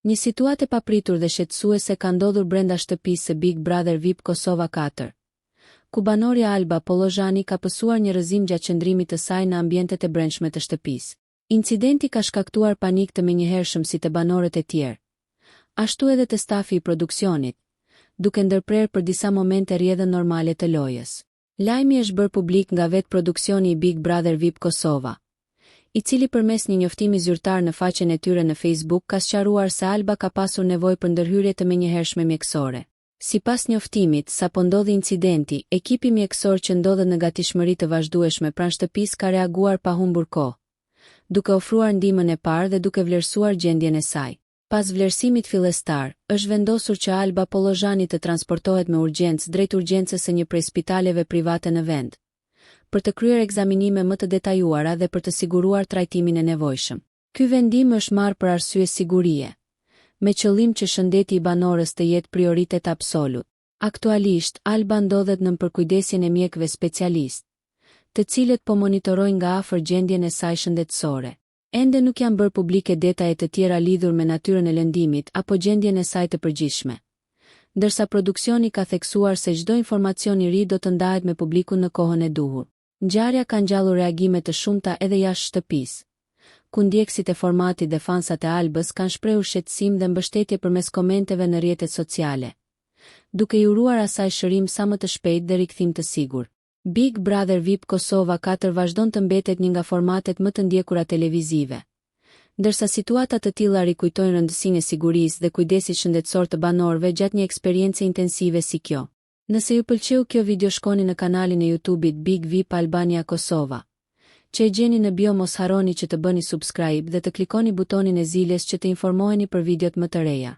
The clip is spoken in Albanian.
Një situatë e papritur dhe shqetësuese ka ndodhur brenda shtëpisë së Big Brother VIP Kosova 4. Ku banorja Alba Pollozhani ka pësuar një rrëzim gjatë qëndrimit të saj në ambientet e brendshme të shtëpisë. Incidenti ka shkaktuar panik të menjëhershëm si të banorët e tjerë, ashtu edhe të stafi i produksionit, duke ndërprer për disa momente rrjedhën normale të lojës. Lajmi është bërë publik nga vetë produksioni i Big Brother VIP Kosova, i cili përmes një njoftimi zyrtar në faqen e tyre në Facebook ka sqaruar se Alba ka pasur nevojë për ndërhyrje të menjëhershme mjekësore. Sipas njoftimit, sapo ndodhi incidenti, ekipi mjekësor që ndodhet në gatishmëri të vazhdueshme pranë shtëpisë ka reaguar pa humbur kohë, duke ofruar ndihmën e parë dhe duke vlerësuar gjendjen e saj. Pas vlerësimit fillestar, është vendosur që Alba Pollozhani të transportohet me urgjencë drejt urgjencës së një prej spitaleve private në vend, për të kryer ekzaminime më të detajuara dhe për të siguruar trajtimin e nevojshëm. Ky vendim është marrë për arsye sigurie, me qëllim që shëndeti i banorës të jetë prioritet absolut. Aktualisht, Alba ndodhet nën përkujdesjen e mjekëve specialistë, të cilët po monitorojnë nga afër gjendjen e saj shëndetësore. Ende nuk janë bërë publike detaje të tjera lidhur me natyrën e lëndimit apo gjendjen e saj të përgjithshme, ndërsa produksioni ka theksuar se çdo informacion i ri do të ndahet me publikun në kohën e duhur. Ngjarja ka ngjallur reagime të shumta edhe jashtë shtëpisë, ku ndjekësit e formatit dhe fansat e Albës kanë shprehur shqetësim dhe mbështetje përmes komenteve në rrjetet sociale, duke i uruar asaj shërim sa më të shpejtë dhe rikthim të sigurt. Big Brother VIP Kosova 4 vazhdon të mbetet një nga formatet më të ndjekura televizive, ndërsa situata të tilla rikujtojnë rëndësinë e sigurisë dhe kujdesit shëndetësor të banorëve gjatë një eksperiencë intensive si kjo. Nëse ju pëlqeu kjo video, shkoni në kanalin e YouTube-it Big VIP Albania Kosova, që e gjeni në bio. Mos harroni që të bëni subscribe dhe të klikoni butonin e zilës që të informoheni për videot më të reja.